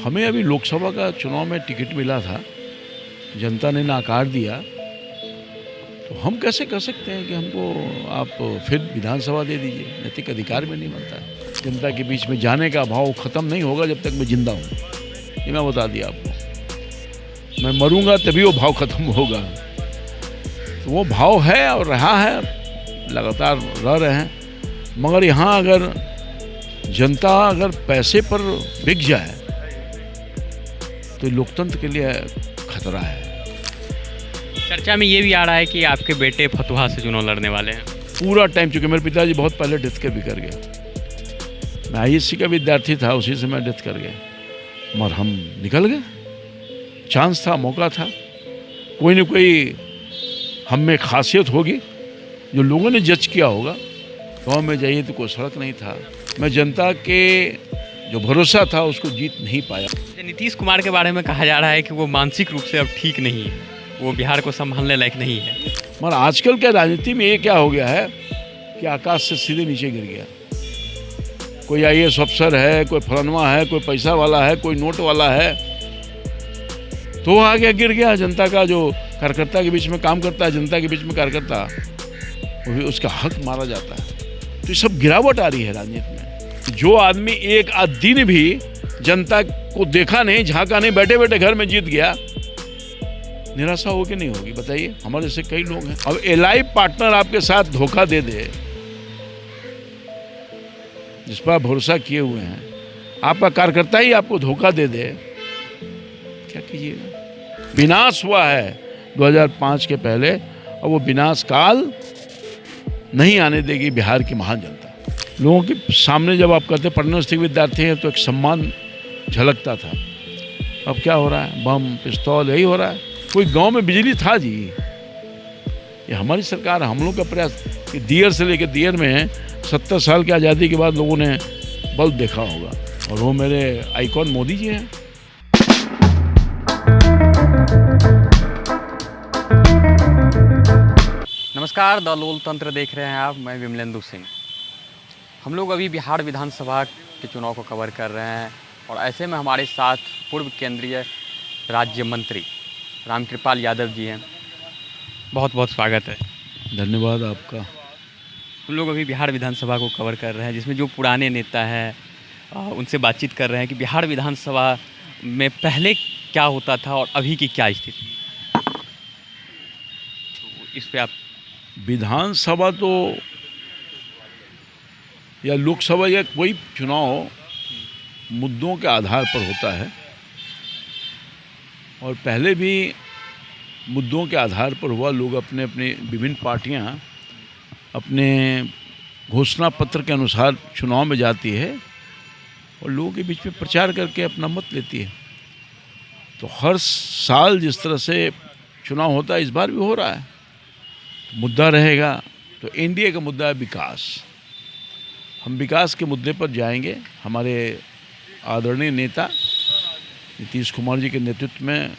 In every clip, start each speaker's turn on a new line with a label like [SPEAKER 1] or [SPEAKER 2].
[SPEAKER 1] हमें अभी लोकसभा का चुनाव में टिकट मिला था, जनता ने नकार दिया, तो हम कैसे कह सकते हैं कि हमको आप फिर विधानसभा दे दीजिए। नैतिक अधिकार में नहीं बनता है। जनता के बीच में जाने का भाव खत्म नहीं होगा जब तक मैं जिंदा हूँ, ये मैं बता दिया आपको। मैं मरूंगा तभी वो भाव खत्म होगा। तो वो भाव है और रहा है, लगातार रह रहे हैं। मगर यहाँ अगर जनता अगर पैसे पर बिक जाए तो लोकतंत्र के लिए खतरा है।
[SPEAKER 2] चर्चा में ये भी आ रहा है कि आपके बेटे फतुहा से चुनाव लड़ने वाले हैं।
[SPEAKER 1] पूरा टाइम, चूँकि मेरे पिताजी बहुत पहले डेथ कर भी कर गए। मैं ISC का विद्यार्थी था, उसी से मैं डेथ कर गया, मगर हम निकल गए। चांस था, मौका था। कोई न कोई हम में खासियत होगी जो लोगों ने जज किया होगा। गाँव में जाइए तो कोई सड़क नहीं था। मैं जनता के जो भरोसा था उसको जीत नहीं पाया।
[SPEAKER 2] नीतीश कुमार के बारे में कहा जा रहा है कि वो मानसिक रूप से अब ठीक नहीं है, वो बिहार को संभालने लायक नहीं है।
[SPEAKER 1] मगर आजकल के राजनीति में ये क्या हो गया है कि आकाश से सीधे नीचे गिर गया। कोई IAS अफसर है, कोई फलानवा है, कोई पैसा वाला है, कोई नोट वाला है, तो वो आगे गिर गया। जनता का जो कार्यकर्ता के बीच में काम करता है, जनता के बीच में कार्यकर्ता, वो भी उसका हक मारा जाता है। तो ये सब गिरावट आ रही है राजनीति में। जो आदमी एक आध दिन भी जनता को देखा नहीं, झांका नहीं, बैठे बैठे घर में जीत गया, निराशा होगी नहीं होगी बताइए। हमारे से कई लोग हैं। अब एलाइव पार्टनर आपके साथ धोखा दे दे, जिस पर आप भरोसा किए हुए हैं, आपका कार्यकर्ता ही आपको धोखा दे दे, क्या कीजिएगा। विनाश हुआ है 2005 के पहले, और वो विनाश काल नहीं आने देगी बिहार की महान जनता। लोगों के सामने जब आप कहते पढ़ने स्थित विद्यार्थी हैं तो एक सम्मान झलकता था। अब क्या हो रहा है? बम, पिस्तौल, यही हो रहा है। कोई गांव में बिजली था जी? ये हमारी सरकार, हम लोग का प्रयास कि दियर से लेकर दियर में 70 साल की आज़ादी के बाद लोगों ने बल्ब देखा होगा, और वो मेरे आइकॉन मोदी जी हैं।
[SPEAKER 2] नमस्कार, द लोकतंत्र देख रहे हैं आप। मैं विमलेंदु सिंह। हम लोग अभी बिहार विधानसभा के चुनाव को कवर कर रहे हैं, और ऐसे में हमारे साथ पूर्व केंद्रीय राज्य मंत्री रामकृपाल यादव जी हैं। बहुत बहुत स्वागत है।
[SPEAKER 1] धन्यवाद आपका।
[SPEAKER 2] हम लोग अभी बिहार विधानसभा को कवर कर रहे हैं, जिसमें जो पुराने नेता हैं उनसे बातचीत कर रहे हैं कि बिहार विधानसभा में पहले क्या होता था और अभी की क्या स्थिति। तो इस पे आप।
[SPEAKER 1] विधानसभा तो या लोकसभा या कोई चुनाव मुद्दों के आधार पर होता है, और पहले भी मुद्दों के आधार पर हुआ। लोग अपने अपने विभिन्न पार्टियां अपने घोषणा पत्र के अनुसार चुनाव में जाती है और लोगों के बीच में प्रचार करके अपना मत लेती है। तो हर साल जिस तरह से चुनाव होता है, इस बार भी हो रहा है। तो मुद्दा रहेगा, तो NDA का मुद्दा है विकास। हम विकास के मुद्दे पर जाएंगे। हमारे आदरणीय नेता नीतीश कुमार जी के नेतृत्व में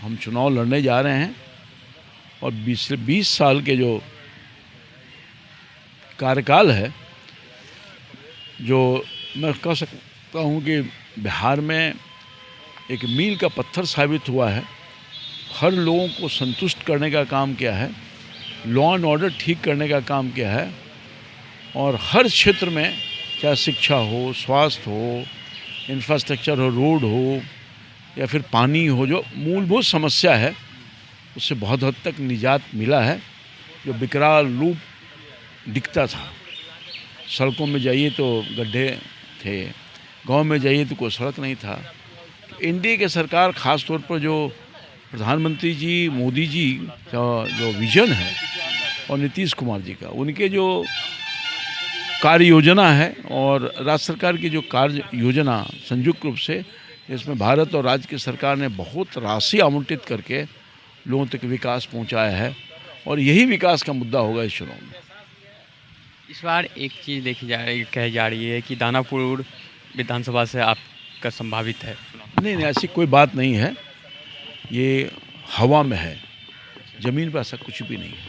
[SPEAKER 1] हम चुनाव लड़ने जा रहे हैं, और 20 साल के जो कार्यकाल है, जो मैं कह सकता हूँ कि बिहार में एक मील का पत्थर साबित हुआ है। हर लोगों को संतुष्ट करने का काम किया है, लॉ एंड ऑर्डर ठीक करने का काम किया है, और हर क्षेत्र में, चाहे शिक्षा हो, स्वास्थ्य हो, इंफ्रास्ट्रक्चर हो, रोड हो, या फिर पानी हो, जो मूलभूत समस्या है उससे बहुत हद तक निजात मिला है। जो विकराल रूप दिखता था, सड़कों में जाइए तो गड्ढे थे, गांव में जाइए तो कोई सड़क नहीं था। तो NDA की सरकार, ख़ास तौर पर जो प्रधानमंत्री जी मोदी जी का जो विजन है, और नीतीश कुमार जी का, उनके जो कार्य योजना है, और राज्य सरकार की जो कार्य योजना संयुक्त रूप से, इसमें भारत और राज्य की सरकार ने बहुत राशि आवंटित करके लोगों तक विकास पहुंचाया है, और यही विकास का मुद्दा होगा इस चुनाव में।
[SPEAKER 2] इस बार एक चीज़ देखी जा रही, कही जा रही है कि दानापुर विधानसभा से आपका संभावित है।
[SPEAKER 1] नहीं, ऐसी कोई बात नहीं है, ये हवा में है, ज़मीन पर ऐसा कुछ भी नहीं है।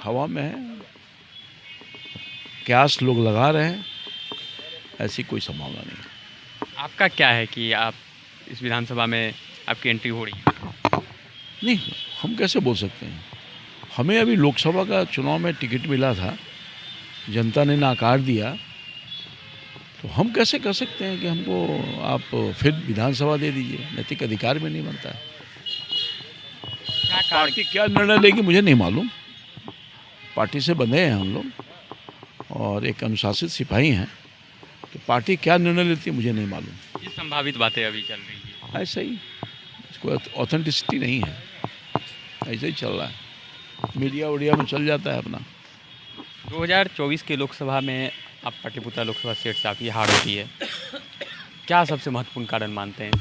[SPEAKER 1] हवा में है, कयास लोग लगा रहे हैं, ऐसी कोई संभावना नहीं।
[SPEAKER 2] आपका क्या है कि आप इस विधानसभा में आपकी एंट्री हो रही है?
[SPEAKER 1] नहीं, हम कैसे बोल सकते हैं? हमें अभी लोकसभा का चुनाव में टिकट मिला था, जनता ने नकार दिया, तो हम कैसे कह सकते हैं कि हमको आप फिर विधानसभा दे दीजिए? नैतिक अधिकार में नहीं बनता है।
[SPEAKER 2] क्या कारण
[SPEAKER 1] पार्टी क्या निर्णय लेगी मुझे नहीं मालूम। पार्टी से बंधे हैं हम लोग और एक अनुशासित सिपाही हैं, तो पार्टी क्या निर्णय लेती है मुझे नहीं मालूम।
[SPEAKER 2] ये संभावित बातें अभी चल रही है?
[SPEAKER 1] ऐसा ही, इसको ऑथेंटिसिटी नहीं है, ऐसे ही चल रहा है, मीडिया उडिया में चल जाता है अपना।
[SPEAKER 2] 2024 के लोकसभा में आप पाटलिपुत्र लोकसभा सीट से आपकी हार होती है, क्या सबसे महत्वपूर्ण कारण मानते हैं?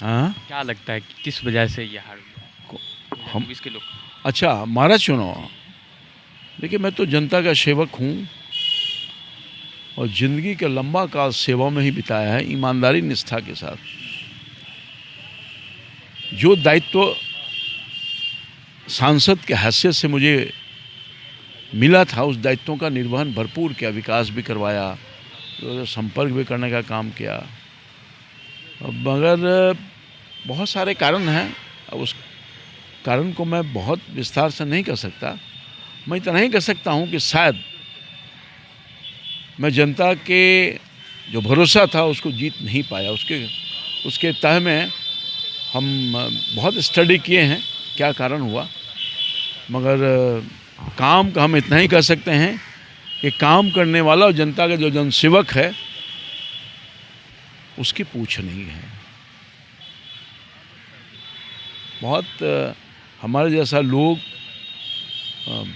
[SPEAKER 1] हाँ,
[SPEAKER 2] क्या लगता है कि किस वजह से ये हार हुई?
[SPEAKER 1] हम
[SPEAKER 2] 2024 के लोग
[SPEAKER 1] अच्छा हमारा चुनाव, देखिए मैं तो जनता का सेवक हूँ और ज़िंदगी का लंबा काल सेवा में ही बिताया है, ईमानदारी निष्ठा के साथ। जो दायित्व सांसद के हैसियत से मुझे मिला था, उस दायित्वों का निर्वहन भरपूर किया, विकास भी करवाया, तो संपर्क भी करने का काम किया। मगर बहुत सारे कारण हैं, अब उस कारण को मैं बहुत विस्तार से नहीं कर सकता। मैं इतना ही कह सकता हूँ कि शायद मैं जनता के जो भरोसा था उसको जीत नहीं पाया। उसके तह में हम बहुत स्टडी किए हैं क्या कारण हुआ, मगर काम का हम इतना ही कह सकते हैं कि काम करने वाला और जनता का जो जनसेवक है उसकी पूछ नहीं है। बहुत हमारे जैसा लोग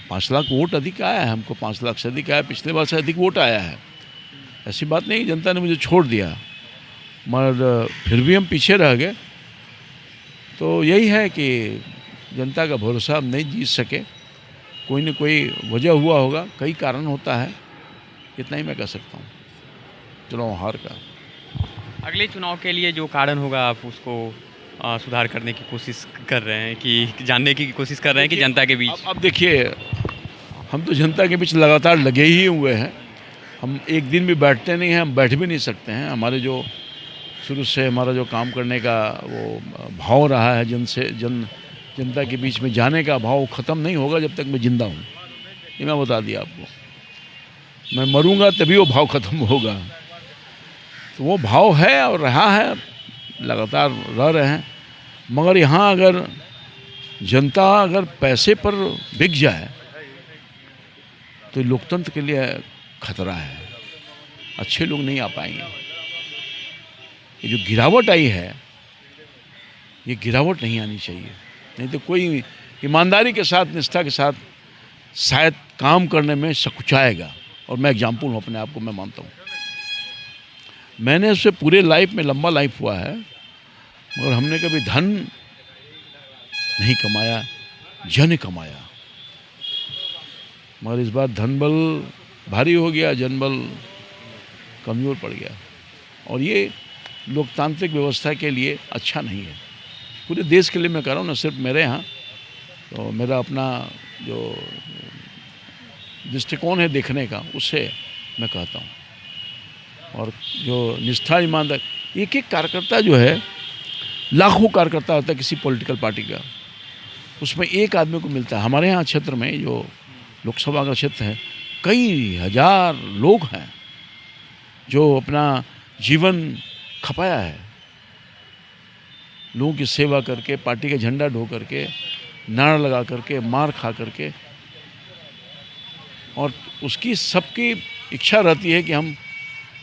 [SPEAKER 1] 5 लाख वोट अधिक आया है, हमको 5 लाख से अधिक आया, पिछले बार से अधिक वोट आया है। ऐसी बात नहीं जनता ने मुझे छोड़ दिया, मगर फिर भी हम पीछे रह गए। तो यही है कि जनता का भरोसा हम नहीं जीत सके, कोई न कोई वजह हुआ होगा, कई कारण होता है, इतना ही मैं कह सकता हूँ चुनाव हार का।
[SPEAKER 2] अगले चुनाव के लिए जो कारण होगा आप उसको सुधार करने की कोशिश कर रहे हैं कि जानने की कोशिश कर रहे हैं कि जनता के बीच?
[SPEAKER 1] अब देखिए, हम तो जनता के बीच लगातार लगे ही हुए हैं। हम एक दिन भी बैठते नहीं हैं, हम बैठ भी नहीं सकते हैं। हमारे जो शुरू से हमारा जो काम करने का वो भाव रहा है, जनता के बीच में जाने का भाव ख़त्म नहीं होगा जब तक मैं ज़िंदा हूँ। ये मैं बता दिया आपको। मैं मरूंगा तभी वो भाव ख़त्म होगा। तो वो भाव है और रहा है, लगातार रह रहे हैं। मगर यहाँ अगर जनता अगर पैसे पर बिक जाए तो लोकतंत्र के लिए खतरा है, अच्छे लोग नहीं आ पाएंगे। ये जो गिरावट आई है, ये गिरावट नहीं आनी चाहिए, नहीं तो कोई ईमानदारी के साथ, निष्ठा के साथ शायद काम करने में सकुचाएगा। और मैं एग्जाम्पल हूँ, अपने आप को मैं मानता हूँ। मैंने उससे पूरे लाइफ में लंबा लाइफ हुआ है, मगर हमने कभी धन नहीं कमाया, जन कमाया। मगर इस बार धन बल भारी हो गया, जनबल कमज़ोर पड़ गया, और ये लोकतांत्रिक व्यवस्था के लिए अच्छा नहीं है। पूरे देश के लिए मैं कह रहा हूँ, न सिर्फ मेरे यहाँ। तो मेरा अपना जो दृष्टिकोण है देखने का, उससे मैं कहता हूँ। और जो निष्ठा, ईमानदार, एक एक कार्यकर्ता जो है, लाखों कार्यकर्ता होता है किसी पॉलिटिकल पार्टी का, उसमें एक आदमी को मिलता है। हमारे यहाँ क्षेत्र में जो लोकसभा का क्षेत्र है, कई हजार लोग हैं जो अपना जीवन खपाया है, लोगों की सेवा करके, पार्टी का झंडा ढो करके, नारा लगा करके, मार खा करके। और उसकी सबकी इच्छा रहती है कि हम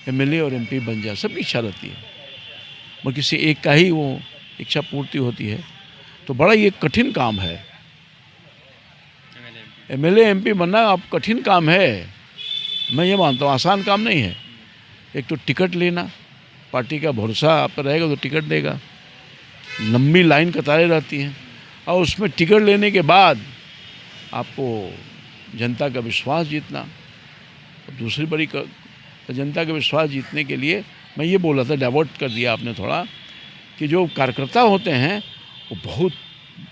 [SPEAKER 1] एमएलए और एमपी बन जाए, सबकी इच्छा रहती है, मगर किसी एक का ही वो इच्छा पूर्ति होती है। तो बड़ा ये कठिन काम है, एमएलए एमपी बनना अब कठिन काम है। मैं ये मानता हूँ आसान काम नहीं है। एक तो टिकट लेना, पार्टी का भरोसा आप पर रहेगा तो टिकट देगा, लंबी लाइन कतारें रहती हैं, और उसमें टिकट लेने के बाद आपको जनता का विश्वास जीतना। और दूसरी बड़ी जनता का विश्वास जीतने के लिए मैं ये बोल रहा था, डाइवर्ट कर दिया आपने थोड़ा, कि जो कार्यकर्ता होते हैं वो बहुत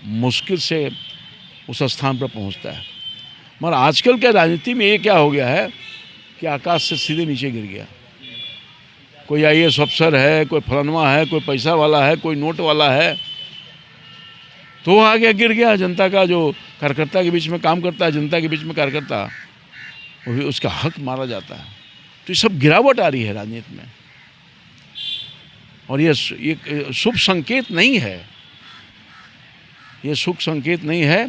[SPEAKER 1] मुश्किल से उस स्थान पर पहुंचता है। मगर आजकल के राजनीति में ये क्या हो गया है कि आकाश से सीधे नीचे गिर गया। कोई IAS अफसर है, कोई फलानवा है, कोई पैसा वाला है, कोई नोट वाला है, तो आ गया, गिर गया। जनता का जो कार्यकर्ता के बीच में काम करता है, जनता के बीच में कार्यकर्ता, वो भी उसका हक मारा जाता है। तो ये सब गिरावट आ रही है राजनीति में, और ये शुभ संकेत नहीं है। ये शुभ संकेत नहीं है,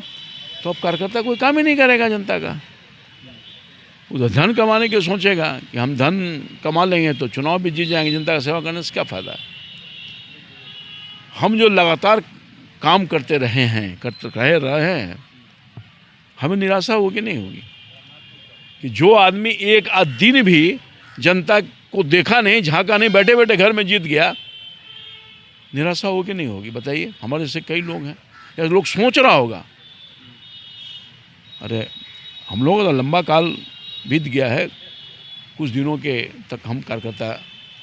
[SPEAKER 1] तो अब कार्यकर्ता कोई काम ही नहीं करेगा जनता का। उधर धन कमाने के सोचेगा कि हम धन कमा लेंगे तो चुनाव भी जीत जाएंगे, जनता का सेवा करने से क्या फ़ायदा। हम जो लगातार काम करते रहे हैं, हमें निराशा होगी नहीं होगी कि जो आदमी एक आध दिन भी जनता को देखा नहीं, झांका नहीं, बैठे बैठे घर में जीत गया, निराशा होगी नहीं होगी। बताइए, हमारे से कई लोग हैं, या लोग सोच रहा होगा अरे हम लोगों का लंबा काल बीत गया है, कुछ दिनों के तक हम कार्यकर्ता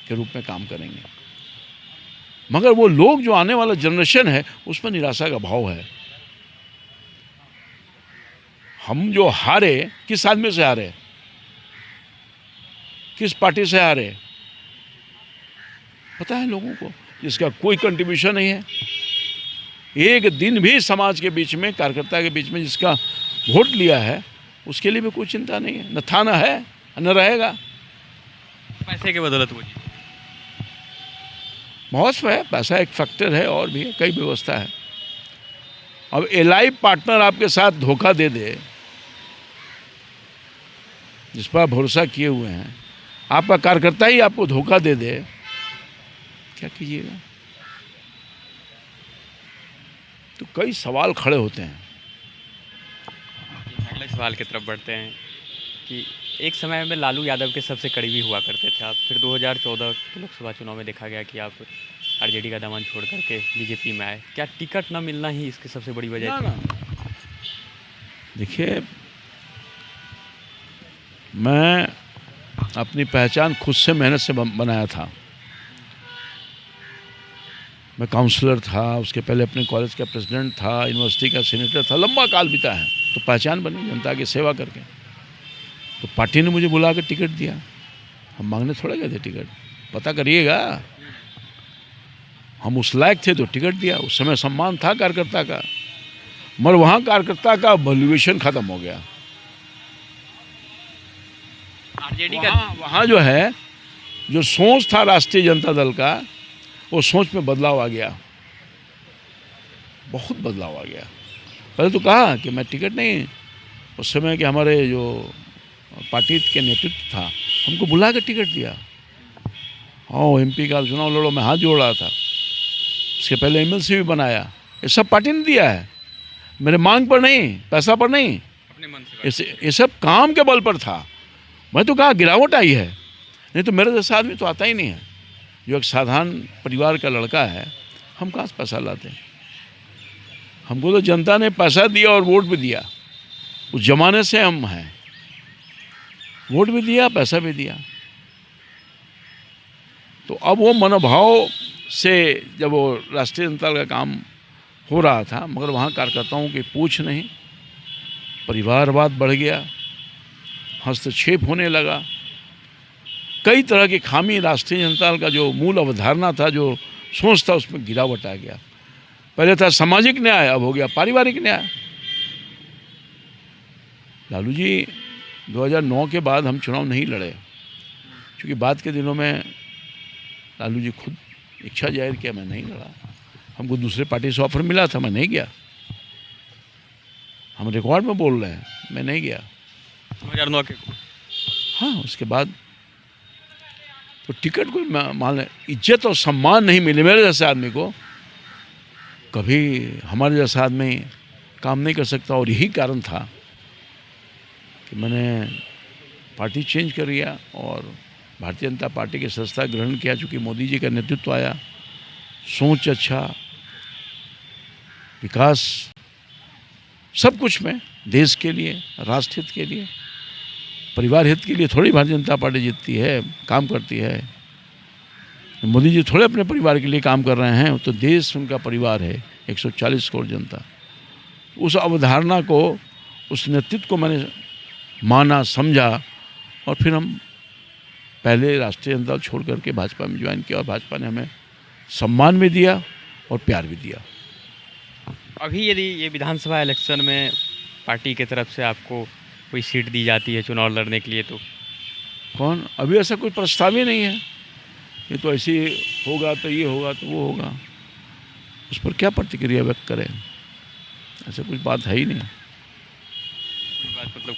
[SPEAKER 1] के रूप में काम करेंगे, मगर वो लोग जो आने वाला जनरेशन है उसमें निराशा का भाव है। हम जो हारे, किस आदमी से हारे, किस पार्टी से हारे, पता है लोगों को, जिसका कोई कंट्रीब्यूशन नहीं है। एक दिन भी समाज के बीच में, कार्यकर्ता के बीच में जिसका वोट लिया है, उसके लिए भी कोई चिंता नहीं है, न था, न है, न रहेगा।
[SPEAKER 2] पैसे के बदौलत वो जी
[SPEAKER 1] मौसम है, पैसा एक फैक्टर है, और भी है, कई व्यवस्था है। अब एलआई पार्टनर आपके साथ धोखा दे दे, जिस पर भरोसा किए हुए हैं, आपका कार्यकर्ता ही आपको धोखा दे दे, क्या कीजिएगा। तो कई सवाल खड़े होते हैं।
[SPEAKER 2] अगले सवाल की तरफ बढ़ते हैं कि एक समय में लालू यादव के सबसे करीबी हुआ करते थे आप, फिर 2014 के लोकसभा चुनाव में देखा गया कि आप आरजेडी का दामन छोड़ करके बीजेपी में आए। क्या टिकट न मिलना ही इसकी सबसे बड़ी वजह थी?
[SPEAKER 1] देखिए, मैं अपनी पहचान खुद से मेहनत से बनाया था। मैं काउंसलर था, उसके पहले अपने कॉलेज का प्रेसिडेंट था, यूनिवर्सिटी का सीनेटर था, लंबा काल बीता है, तो पहचान बनी जनता की सेवा करके। तो पार्टी ने मुझे बुला कर टिकट दिया, हम मांगने थोड़े गए थे टिकट, पता करिएगा। हम उस लायक थे तो टिकट दिया। उस समय सम्मान था कार्यकर्ता का, मगर वहाँ कार्यकर्ता का वैल्यूएशन खत्म हो गया।
[SPEAKER 2] आरजेडी का
[SPEAKER 1] वहाँ जो है, जो सोच था राष्ट्रीय जनता दल का, वो सोच में बदलाव आ गया, बहुत बदलाव आ गया। पहले तो कहा कि मैं टिकट नहीं, उस समय के हमारे जो पार्टी के नेतृत्व था, हमको बुला कर टिकट दिया। हाँ, MP का चुनाव लड़ो, मैं हाथ जोड़ रहा था। उसके पहले MLC भी बनाया, ये सब पार्टी ने दिया है, मेरे मांग पर नहीं, पैसा पर नहीं,
[SPEAKER 2] अपने मन से।
[SPEAKER 1] ये सब काम के बल पर था। मैं तो कहा गिरावट आई है, नहीं तो मेरे जैसा आदमी तो आता ही नहीं है। जो एक साधारण परिवार का लड़का है, हम कहाँ से पैसा लाते हैं। हमको तो जनता ने पैसा दिया और वोट भी दिया, उस जमाने से हम हैं, वोट भी दिया, पैसा भी दिया। तो अब वो मनोभाव से जब वो राष्ट्रीय जनता दल का काम हो रहा था, मगर वहाँ कार्यकर्ताओं की पूछ नहीं, परिवारवाद बढ़ गया, हस्तक्षेप होने लगा, कई तरह की खामी राष्ट्रीय जनता दल का जो मूल अवधारणा था, जो सोच था, उसमें गिरावट आ गया। पहले था सामाजिक न्याय, अब हो गया पारिवारिक न्याय। लालू जी 2009 के बाद हम चुनाव नहीं लड़े, क्योंकि बाद के दिनों में लालू जी खुद इच्छा जाहिर किया, मैं नहीं लड़ा। हमको दूसरे पार्टी से ऑफर मिला था, मैं नहीं गया। हम रिकॉर्ड में बोल रहे हैं, मैं नहीं गया
[SPEAKER 2] 2009 के।
[SPEAKER 1] हाँ, उसके बाद तो टिकट को मान लें, इज्जत और सम्मान नहीं मिले मेरे जैसे आदमी को। कभी हमारे जैसा आदमी काम नहीं कर सकता, और यही कारण था कि मैंने पार्टी चेंज कर लिया और भारतीय जनता पार्टी की सदस्यता ग्रहण किया। चूँकि मोदी जी का नेतृत्व आया, सोच अच्छा, विकास सब कुछ में, देश के लिए, राष्ट्र हित के लिए, परिवार हित के लिए थोड़ी भारतीय जनता पार्टी जीतती है, काम करती है। मोदी जी थोड़े अपने परिवार के लिए काम कर रहे हैं, तो देश उनका परिवार है, 140 करोड़ जनता। उस अवधारणा को, उस नेतृत्व को मैंने माना, समझा, और फिर हम पहले राष्ट्रीय जनता दल छोड़ करके भाजपा में ज्वाइन किया और भाजपा ने हमें सम्मान भी दिया और प्यार भी दिया।
[SPEAKER 2] अभी यदि ये विधानसभा इलेक्शन में पार्टी की तरफ से आपको कोई सीट दी जाती है चुनाव लड़ने के लिए, तो
[SPEAKER 1] कौन, अभी ऐसा कोई प्रस्ताव ही नहीं है। ये तो ऐसे ही होगा तो ये होगा तो वो होगा, उस पर क्या प्रतिक्रिया व्यक्त करें, ऐसा कुछ बात है ही नहीं।
[SPEAKER 2] कोई बात मतलब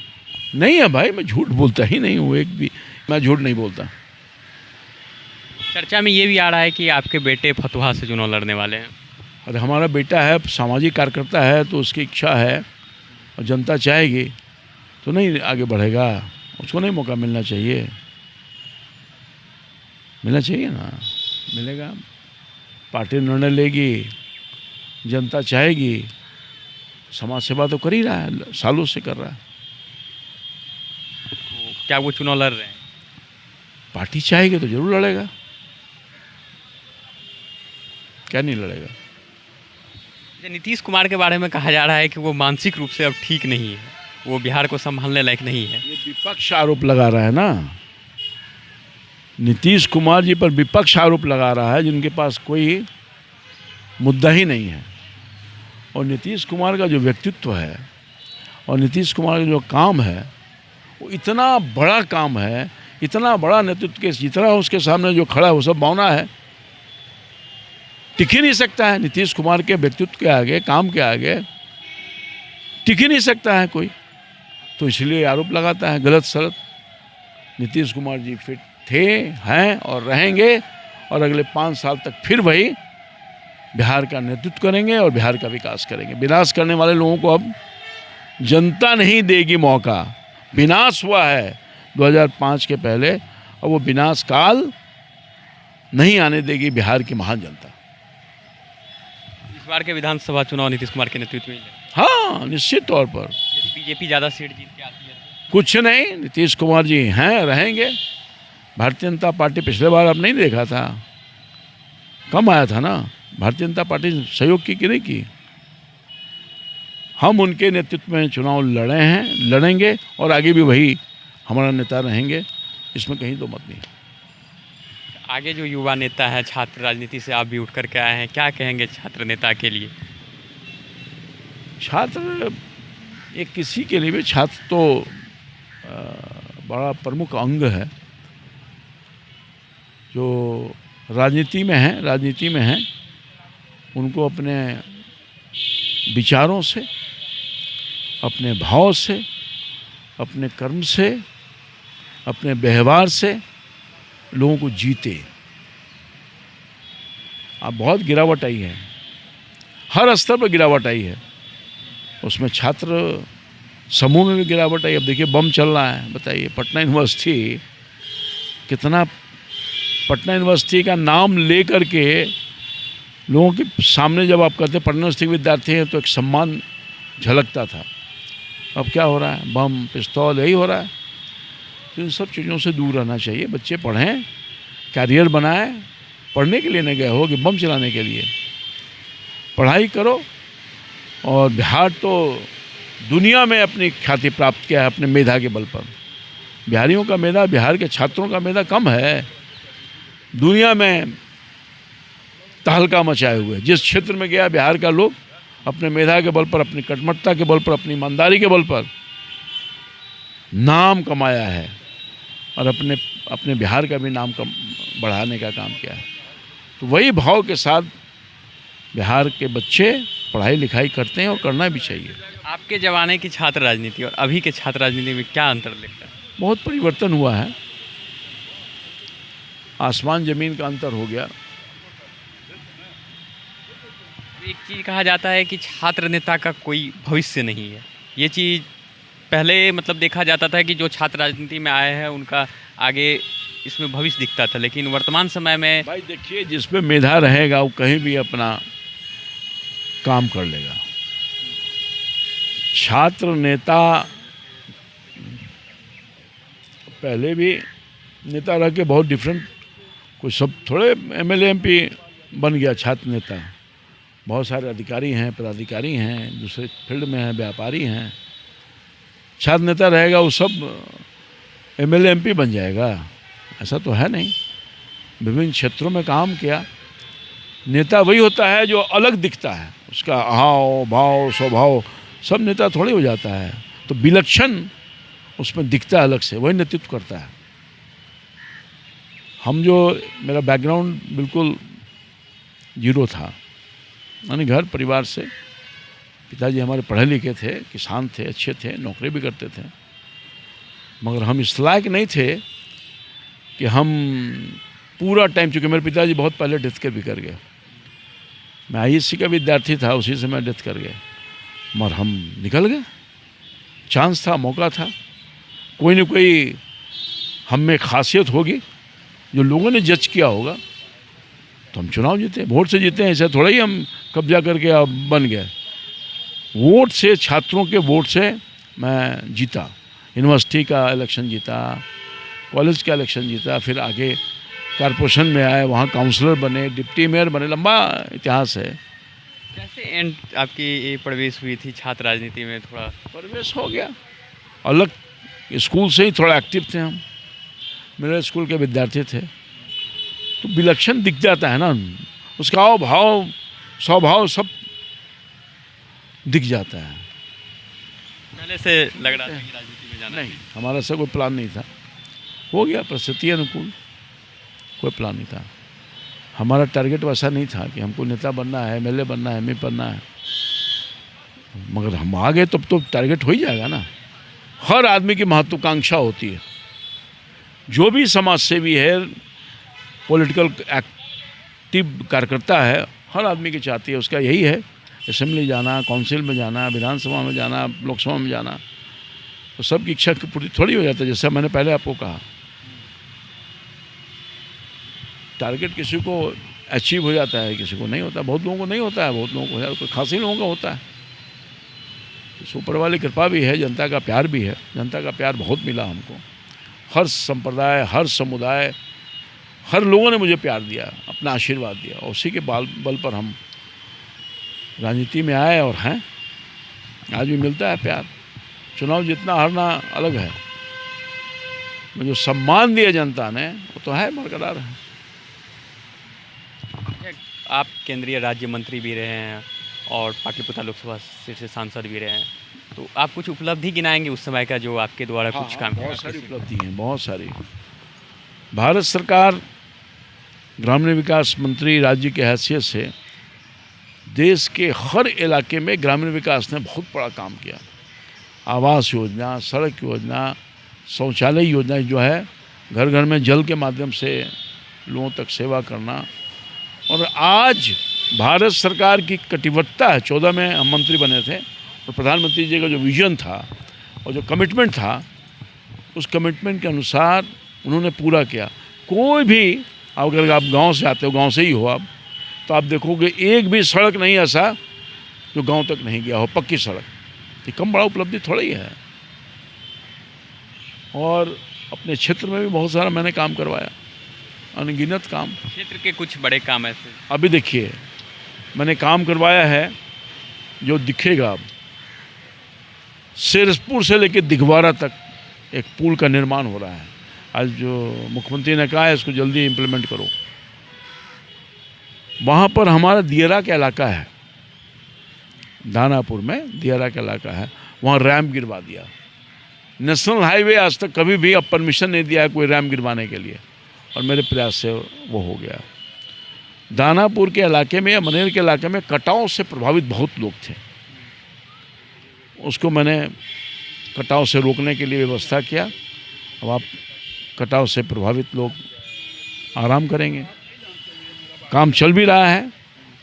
[SPEAKER 1] नहीं है भाई, मैं झूठ बोलता ही नहीं हूँ, एक भी मैं झूठ नहीं बोलता।
[SPEAKER 2] चर्चा में ये भी आ रहा है कि आपके बेटे फतुहा से चुनाव लड़ने वाले हैं।
[SPEAKER 1] अरे हमारा बेटा है, सामाजिक कार्यकर्ता है, तो उसकी इच्छा है और जनता चाहेगी तो नहीं आगे बढ़ेगा, उसको नहीं मौका मिलना चाहिए, मिलना चाहिए ना, मिलेगा। पार्टी निर्णय लेगी, जनता चाहेगी, समाज सेवा तो कर ही रहा है, सालों से कर रहा है।
[SPEAKER 2] तो क्या वो चुनाव लड़ रहे हैं?
[SPEAKER 1] पार्टी चाहेगी तो जरूर लड़ेगा, क्या नहीं लड़ेगा।
[SPEAKER 2] नीतीश कुमार के बारे में कहा जा रहा है कि वो मानसिक रूप से अब ठीक नहीं है, वो बिहार को संभालने लायक नहीं है।
[SPEAKER 1] ये विपक्ष आरोप लगा रहा है ना, नीतीश कुमार जी पर विपक्ष आरोप लगा रहा है जिनके पास कोई मुद्दा ही नहीं है। और नीतीश कुमार का जो व्यक्तित्व है और नीतीश कुमार का जो काम है वो इतना बड़ा काम है, इतना बड़ा नेतृत्व के जितना उसके सामने जो खड़ा है वो सब बौना है, टिक ही नहीं सकता है। नीतीश कुमार के व्यक्तित्व के आगे, काम के आगे टिक ही नहीं सकता है कोई, तो इसलिए आरोप लगाता है गलत सलत। नीतीश कुमार जी फिट थे, हैं और रहेंगे और अगले 5 साल तक फिर वही बिहार का नेतृत्व करेंगे और बिहार का विकास करेंगे। विनाश करने वाले लोगों को अब जनता नहीं देगी मौका। विनाश हुआ है 2005 के पहले, और वो विनाश काल नहीं आने देगी बिहार की महान जनता।
[SPEAKER 2] इस बार के विधानसभा चुनाव नीतीश कुमार के नेतृत्व में ही है।
[SPEAKER 1] हाँ, निश्चित तौर पर।
[SPEAKER 2] यदि बीजेपी ज़्यादा सीट जीत के आती है तो?
[SPEAKER 1] कुछ नहीं, नीतीश कुमार जी हैं, रहेंगे। भारतीय जनता पार्टी पिछले बार अब नहीं देखा था, कम आया था ना। भारतीय जनता पार्टी सहयोग की कि नहीं की। हम उनके नेतृत्व में चुनाव लड़े हैं, लड़ेंगे और आगे भी वही हमारा नेता रहेंगे, इसमें कहीं दो मत नहीं।
[SPEAKER 2] आगे जो युवा नेता है, छात्र राजनीति से आप भी उठ कर के आए हैं, क्या कहेंगे छात्र नेता के लिए?
[SPEAKER 1] छात्र एक किसी के लिए भी छात्र तो बड़ा प्रमुख अंग है जो राजनीति में है। उनको अपने विचारों से, अपने भाव से, अपने कर्म से, अपने व्यवहार से लोगों को जीते। अब बहुत गिरावट आई है, हर स्तर पर गिरावट आई है, उसमें छात्र समूह में भी गिरावट आई। अब देखिए बम चल रहा है, बताइए पटना यूनिवर्सिटी कितना, पटना यूनिवर्सिटी का नाम ले करके लोगों के सामने जब आप कहते पटना यूनिवर्सिटी के विद्यार्थी हैं तो एक सम्मान झलकता था। अब क्या हो रहा है, बम पिस्तौल यही हो रहा है। तो इन सब चीज़ों से दूर रहना चाहिए। बच्चे पढ़ें, कैरियर बनाएं, पढ़ने के लिए नहीं गए हो कि बम चलाने के लिए। पढ़ाई करो। और बिहार तो दुनिया में अपनी ख्याति प्राप्त किया है अपने मेधा के बल पर। बिहारियों का मेधा, बिहार के छात्रों का मेधा कम है, दुनिया में तहलका मचाए हुए। जिस क्षेत्र में गया बिहार का लोग अपने मेधा के बल पर, अपनी कटमटता के बल पर, अपनी ईमानदारी के बल पर नाम कमाया है और अपने बिहार का भी नाम बढ़ाने का काम किया है। तो वही भाव के साथ बिहार के बच्चे पढ़ाई लिखाई करते हैं और करना भी चाहिए।
[SPEAKER 2] आपके ज़माने की छात्र राजनीति और अभी के छात्र राजनीति में क्या अंतर दिखता है?
[SPEAKER 1] बहुत परिवर्तन हुआ है, आसमान ज़मीन का अंतर हो गया।
[SPEAKER 2] एक चीज़ कहा जाता है कि छात्र नेता का कोई भविष्य नहीं है। ये चीज़ पहले मतलब देखा जाता था कि जो छात्र राजनीति में आए हैं उनका आगे इसमें भविष्य दिखता था, लेकिन वर्तमान समय में
[SPEAKER 1] भाई देखिए, जिसमें मेधा रहेगा वो कहीं भी अपना काम कर लेगा। छात्र नेता पहले भी नेता रह के बहुत डिफरेंट, कोई सब थोड़े एमएलए एमपी बन गया छात्र नेता। बहुत सारे अधिकारी हैं, पदाधिकारी हैं, दूसरे फील्ड में हैं, व्यापारी हैं। छात्र नेता रहेगा वो सब एमएलए एमपी बन जाएगा, ऐसा तो है नहीं। विभिन्न क्षेत्रों में काम किया। नेता वही होता है जो अलग दिखता है, उसका हाव भाव स्वभाव सब नेता थोड़ी हो जाता है, तो विलक्षण उसमें दिखता है अलग से, वही नेतृत्व करता है। हम जो मेरा बैकग्राउंड बिल्कुल जीरो था, यानी घर परिवार से, पिताजी हमारे पढ़े लिखे थे, किसान थे, अच्छे थे, नौकरी भी करते थे, मगर हम इस लायक नहीं थे कि हम पूरा टाइम, चूँकि मेरे पिताजी बहुत पहले डेथ कर भी कर गए, मैं आईएससी का विद्यार्थी था, उसी से मैं डेथ कर गए, मगर हम निकल गए। चांस था, मौका था, कोई न कोई हम में खासियत होगी जो लोगों ने जज किया होगा, तो हम चुनाव जीते, वोट से जीते हैं। ऐसा थोड़ा ही हम कब्जा करके अब बन गए। वोट से, छात्रों के वोट से मैं जीता, यूनिवर्सिटी का इलेक्शन जीता, कॉलेज का इलेक्शन जीता, फिर आगे कॉरपोरेशन में आए, वहाँ काउंसलर बने, डिप्टी मेयर बने, लंबा इतिहास है।
[SPEAKER 2] कैसे एंड आपकी ये प्रवेश हुई थी छात्र राजनीति में? थोड़ा
[SPEAKER 1] प्रवेश हो गया, अलग स्कूल से ही थोड़ा एक्टिव थे हम, मेरे स्कूल के विद्यार्थी थे, तो विलक्षण दिख जाता है ना, उसका हाव भाव स्वभाव सब दिख जाता है।
[SPEAKER 2] पहले से लग रहा था कि राजनीति में जाना
[SPEAKER 1] नहीं, हमारा ऐसा कोई प्लान नहीं था, हो गया परिस्थिति अनुकूल, कोई प्लान नहीं था। हमारा टारगेट वैसा नहीं था कि हमको नेता बनना है, एमएलए बनना है, एमपी बनना है, मगर हम आ गए तब तो टारगेट हो ही जाएगा ना। हर आदमी की महत्वाकांक्षा होती है, जो भी समाज सेवी है, पॉलिटिकल एक्टिव कार्यकर्ता है, हर आदमी की चाहती है, उसका यही है असेंबली जाना, काउंसिल में जाना, विधानसभा में जाना, लोकसभा में जाना, तो सबकी इच्छा पूरी थोड़ी हो जाता है। जैसा मैंने पहले आपको कहा, टारगेट किसी को अचीव हो जाता है, किसी को नहीं होता, बहुत लोगों को नहीं होता है, बहुत लोगों को हो जाता है, कोई खास ही लोगों का होता है। तो ऊपर वाली कृपा भी है, जनता का प्यार भी है, जनता का प्यार बहुत मिला हमको। हर संप्रदाय, हर समुदाय, हर लोगों ने मुझे प्यार दिया, अपना आशीर्वाद दिया, और उसी के बल पर हम राजनीति में आए और हैं। आज भी मिलता है प्यार। चुनाव जितना हारना अलग है, जो सम्मान दिया जनता ने वो तो है, बरकरार है।
[SPEAKER 2] आप केंद्रीय राज्य मंत्री भी रहे हैं और पाटलिपुत्र लोकसभा सीट से सांसद भी रहे हैं, तो आप कुछ उपलब्धि गिनाएंगे उस समय का जो आपके द्वारा कुछ काम किया?
[SPEAKER 1] बहुत सारी उपलब्धि हैं, बहुत सारी। भारत सरकार ग्रामीण विकास मंत्री राज्य की हैसियत से देश के हर इलाके में ग्रामीण विकास ने बहुत बड़ा काम किया। आवास योजना, सड़क योजना, शौचालय योजना जो है, घर घर में जल के माध्यम से लोगों तक सेवा करना, और आज भारत सरकार की कटिबद्धता है। 14 में हम मंत्री बने थे, और प्रधानमंत्री जी का जो विजन था और जो कमिटमेंट था, उस कमिटमेंट के अनुसार उन्होंने पूरा किया। कोई भी, अगर आप गांव से आते हो, गांव से ही हो आप, तो आप देखोगे एक भी सड़क नहीं ऐसा जो गांव तक नहीं गया हो, पक्की सड़क। ये कम बड़ा उपलब्धि थोड़ा ही है। और अपने क्षेत्र में भी बहुत सारा मैंने काम करवाया, अनगिनत काम।
[SPEAKER 2] क्षेत्र के कुछ बड़े काम ऐसे?
[SPEAKER 1] अभी देखिए, मैंने काम करवाया है जो दिखेगा अब, सिरसपुर से लेकर दिघवारा तक एक पुल का निर्माण हो रहा है। आज जो मुख्यमंत्री ने कहा है इसको जल्दी इम्प्लीमेंट करो। वहाँ पर हमारा दियरा का इलाका है, दानापुर में दियरा का इलाका है, वहाँ रैम्प गिरवा दिया। नेशनल हाईवे आज तक कभी भी अब परमिशन नहीं दिया है कोई रैम्प गिरवाने के लिए, और मेरे प्रयास से वो हो गया। दानापुर के इलाके में या मनेर के इलाके में कटाव से प्रभावित बहुत लोग थे, उसको मैंने कटाव से रोकने के लिए व्यवस्था किया। अब आप कटाव से प्रभावित लोग आराम करेंगे। काम चल भी रहा है।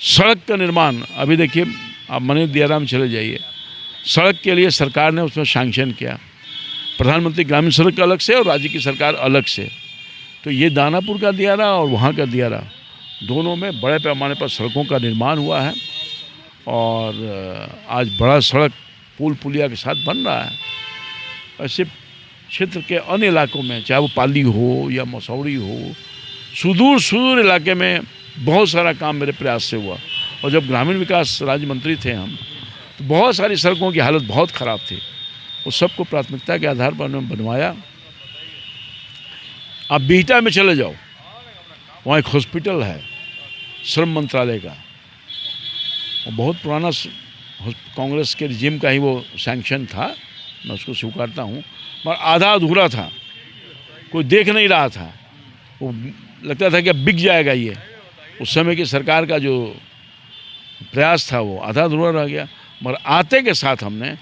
[SPEAKER 1] सड़क का निर्माण, अभी देखिए आप मनेर दियाराम चले जाइए, सड़क के लिए सरकार ने उसमें सैंक्शन किया, प्रधानमंत्री ग्रामीण सड़क का अलग से और राज्य की सरकार अलग से। तो ये दानापुर का दियारा और वहाँ का दियारा, दोनों में बड़े पैमाने पर सड़कों का निर्माण हुआ है, और आज बड़ा सड़क पुल पुलिया के साथ बन रहा है। ऐसे क्षेत्र के अन्य इलाकों में, चाहे वो पाली हो या मसौरी हो, सुदूर सुदूर इलाके में बहुत सारा काम मेरे प्रयास से हुआ। और जब ग्रामीण विकास राज्य मंत्री थे हम, तो बहुत सारी सड़कों की हालत बहुत ख़राब थी, उस सबको प्राथमिकता के आधार पर उन्होंने बनवाया। आप बिहटा में चले जाओ, वहाँ एक हॉस्पिटल है श्रम मंत्रालय का, वो बहुत पुराना कांग्रेस के रिजिम का ही वो सैंक्शन था, मैं उसको स्वीकारता हूँ, मगर आधा अधूरा था, कोई देख नहीं रहा था, वो लगता था कि अब बिक जाएगा ये। उस समय की सरकार का जो प्रयास था वो आधा अधूरा रह गया, मगर आते के साथ हमने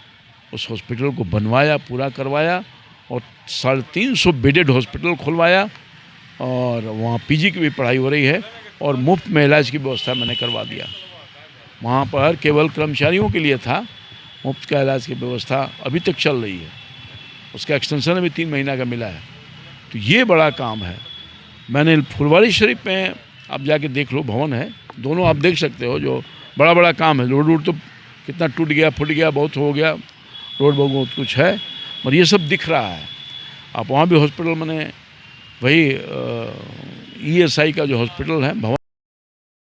[SPEAKER 1] उस हॉस्पिटल को बनवाया, पूरा करवाया और 350 बेडेड हॉस्पिटल खुलवाया और वहाँ पीजी की भी पढ़ाई हो रही है और मुफ्त में इलाज की व्यवस्था मैंने करवा दिया। वहाँ पर केवल कर्मचारियों के लिए था, मुफ्त का इलाज की व्यवस्था अभी तक चल रही है, उसका एक्सटेंशन अभी 3 महीना का मिला है। तो ये बड़ा काम है। मैंने फुलवारी शरीफ में आप जाके देख लो, भवन है, दोनों आप देख सकते हो, जो बड़ा बड़ा काम है। रोड तो कितना टूट गया, फूट गया, बहुत हो गया, रोड बहुत कुछ है, और ये सब दिख रहा है। आप वहाँ भी हॉस्पिटल मैंने वही ESI का जो हॉस्पिटल है भवन